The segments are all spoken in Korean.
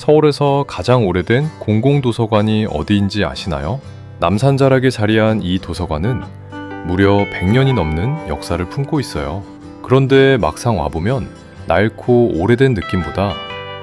서울에서 가장 오래된 공공도서관이 어디인지 아시나요? 남산자락에 자리한 이 도서관은 무려 100년이 넘는 역사를 품고 있어요. 그런데 막상 와보면 낡고 오래된 느낌보다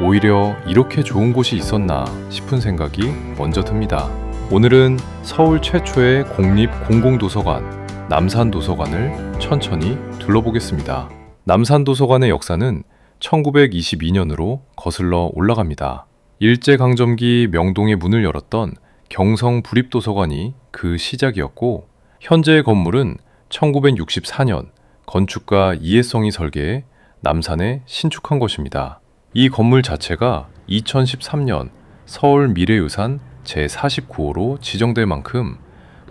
오히려 이렇게 좋은 곳이 있었나 싶은 생각이 먼저 듭니다. 오늘은 서울 최초의 공립 공공도서관, 남산도서관을 천천히 둘러보겠습니다. 남산도서관의 역사는 1922년으로 거슬러 올라갑니다. 일제강점기 명동에 문을 열었던 경성부립도서관이 그 시작이었고, 현재의 건물은 1964년 건축가 이해성이 설계해 남산에 신축한 것입니다. 이 건물 자체가 2013년 서울 미래유산 제49호로 지정될 만큼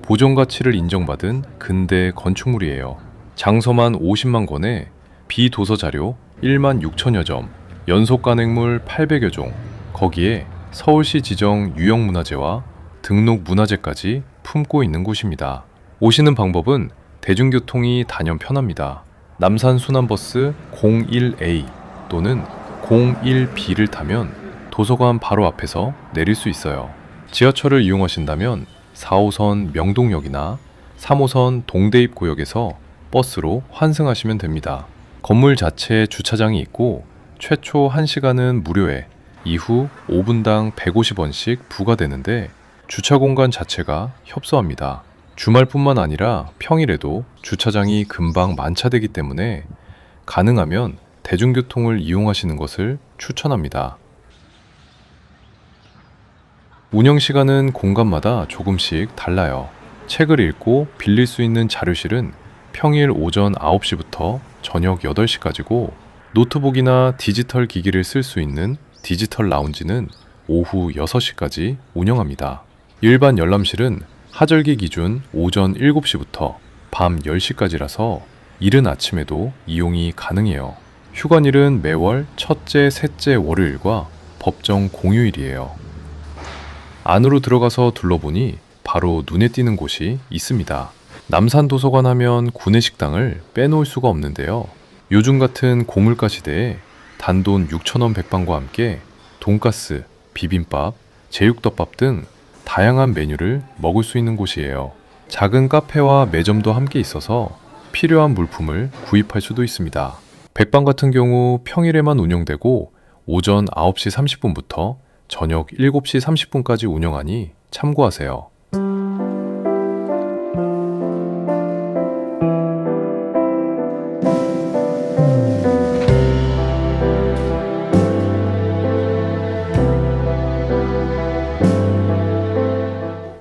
보존가치를 인정받은 근대 건축물이에요. 장서만 50만 권에 비도서 자료 1만 6천여 점, 연속 간행물 800여 종, 거기에 서울시 지정 유형문화재와 등록 문화재까지 품고 있는 곳입니다. 오시는 방법은 대중교통이 단연 편합니다. 남산 순환버스 01A 또는 01B를 타면 도서관 바로 앞에서 내릴 수 있어요. 지하철을 이용하신다면 4호선 명동역이나 3호선 동대입구역에서 버스로 환승하시면 됩니다. 건물 자체에 주차장이 있고 최초 1시간은 무료에 이후 5분당 150원씩 부과되는데, 주차 공간 자체가 협소합니다. 주말뿐만 아니라 평일에도 주차장이 금방 만차되기 때문에 가능하면 대중교통을 이용하시는 것을 추천합니다. 운영시간은 공간마다 조금씩 달라요. 책을 읽고 빌릴 수 있는 자료실은 평일 오전 9시부터 저녁 8시까지고, 노트북이나 디지털 기기를 쓸 수 있는 디지털 라운지는 오후 6시까지 운영합니다. 일반 열람실은 하절기 기준 오전 7시부터 밤 10시까지라서 이른 아침에도 이용이 가능해요. 휴관일은 매월 첫째, 셋째 월요일과 법정 공휴일이에요. 안으로 들어가서 둘러보니 바로 눈에 띄는 곳이 있습니다. 남산도서관 하면 구내식당을 빼놓을 수가 없는데요. 요즘 같은 고물가 시대에 단돈 6,000원 백반과 함께 돈가스, 비빔밥, 제육덮밥 등 다양한 메뉴를 먹을 수 있는 곳이에요. 작은 카페와 매점도 함께 있어서 필요한 물품을 구입할 수도 있습니다. 백반 같은 경우 평일에만 운영되고 오전 9시 30분부터 저녁 7시 30분까지 운영하니 참고하세요.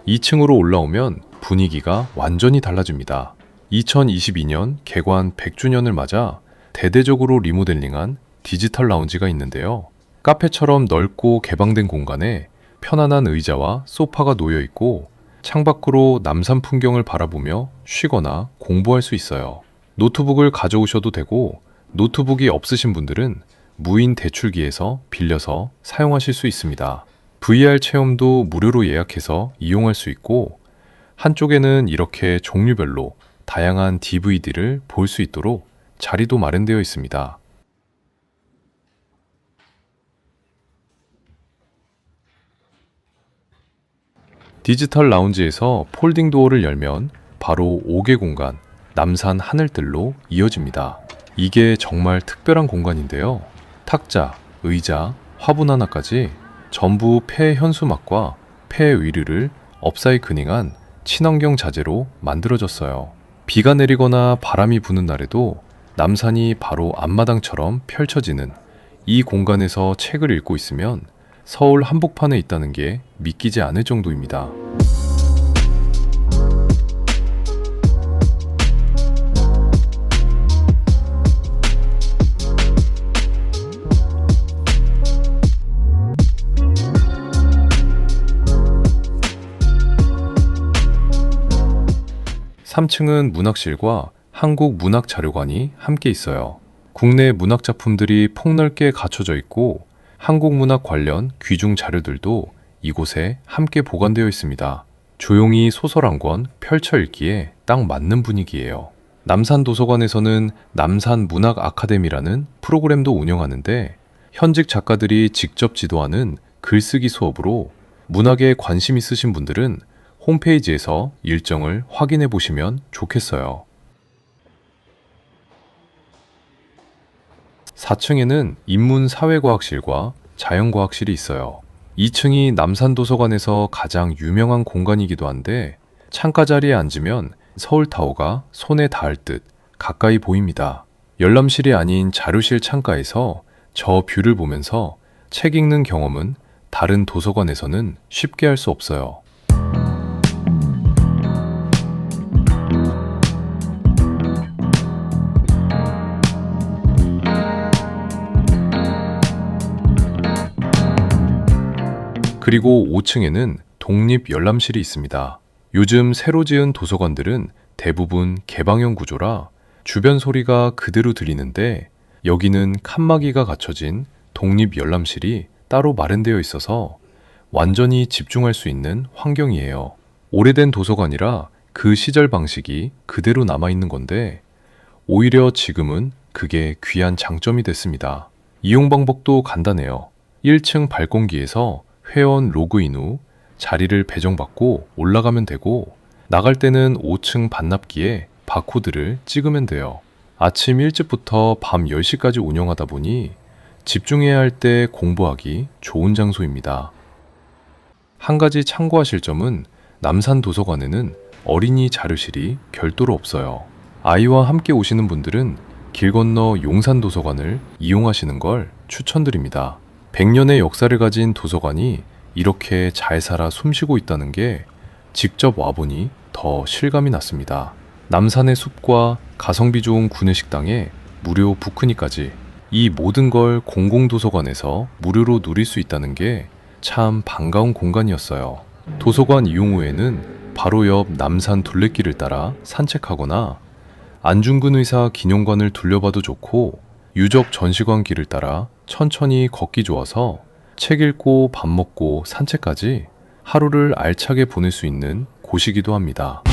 2층으로 올라오면 분위기가 완전히 달라집니다. 2022년 개관 100주년을 맞아 대대적으로 리모델링한 디지털 라운지가 있는데요. 카페처럼 넓고 개방된 공간에 편안한 의자와 소파가 놓여 있고, 창밖으로 남산 풍경을 바라보며 쉬거나 공부할 수 있어요. 노트북을 가져오셔도 되고, 노트북이 없으신 분들은 무인 대출기에서 빌려서 사용하실 수 있습니다. VR 체험도 무료로 예약해서 이용할 수 있고, 한쪽에는 이렇게 종류별로 다양한 DVD를 볼 수 있도록 자리도 마련되어 있습니다. 디지털 라운지에서 폴딩 도어를 열면 바로 5개 공간, 남산 하늘들로 이어집니다. 이게 정말 특별한 공간인데요. 탁자, 의자, 화분 하나까지 전부 폐현수막과 폐의류를 업사이클링한 친환경 자재로 만들어졌어요. 비가 내리거나 바람이 부는 날에도 남산이 바로 앞마당처럼 펼쳐지는 이 공간에서 책을 읽고 있으면 서울 한복판에 있다는 게 믿기지 않을 정도입니다. (3층은) 문학실과 한국문학자료관이 함께 있어요. 국내 문학작품들이 폭넓게 갖춰져 있고, 한국문학 관련 귀중 자료들도 이곳에 함께 보관되어 있습니다. 조용히 소설 한 권 펼쳐 읽기에 딱 맞는 분위기예요. 남산도서관에서는 남산문학아카데미라는 프로그램도 운영하는데, 현직 작가들이 직접 지도하는 글쓰기 수업으로 문학에 관심 있으신 분들은 홈페이지에서 일정을 확인해 보시면 좋겠어요. 4층에는 인문사회과학실과 자연과학실이 있어요. 2층이 남산도서관에서 가장 유명한 공간이기도 한데 창가 자리에 앉으면 서울타워가 손에 닿을 듯 가까이 보입니다. 열람실이 아닌 자료실 창가에서 저 뷰를 보면서 책 읽는 경험은 다른 도서관에서는 쉽게 할 수 없어요. 그리고 5층에는 독립 열람실이 있습니다. 요즘 새로 지은 도서관들은 대부분 개방형 구조라 주변 소리가 그대로 들리는데 여기는 칸막이가 갖춰진 독립 열람실이 따로 마련되어 있어서 완전히 집중할 수 있는 환경이에요. 오래된 도서관이라 그 시절 방식이 그대로 남아있는 건데 오히려 지금은 그게 귀한 장점이 됐습니다. 이용 방법도 간단해요. 1층 발권기에서 회원 로그인 후 자리를 배정받고 올라가면 되고 나갈 때는 5층 반납기에 바코드를 찍으면 돼요. 아침 일찍부터 밤 10시까지 운영하다 보니 집중해야 할 때 공부하기 좋은 장소입니다. 한 가지 참고하실 점은 남산 도서관에는 어린이 자료실이 별도로 없어요. 아이와 함께 오시는 분들은 길 건너 용산 도서관을 이용하시는 걸 추천드립니다. 100년의 역사를 가진 도서관이 이렇게 잘 살아 숨쉬고 있다는 게 직접 와보니 더 실감이 났습니다. 남산의 숲과 가성비 좋은 구내식당에 무료 부크니까지 이 모든 걸 공공도서관에서 무료로 누릴 수 있다는 게 참 반가운 공간이었어요. 도서관 이용 후에는 바로 옆 남산 둘레길을 따라 산책하거나 안중근 의사 기념관을 둘러봐도 좋고 유적 전시관 길을 따라 천천히 걷기 좋아서 책 읽고 밥 먹고 산책까지 하루를 알차게 보낼 수 있는 곳이기도 합니다.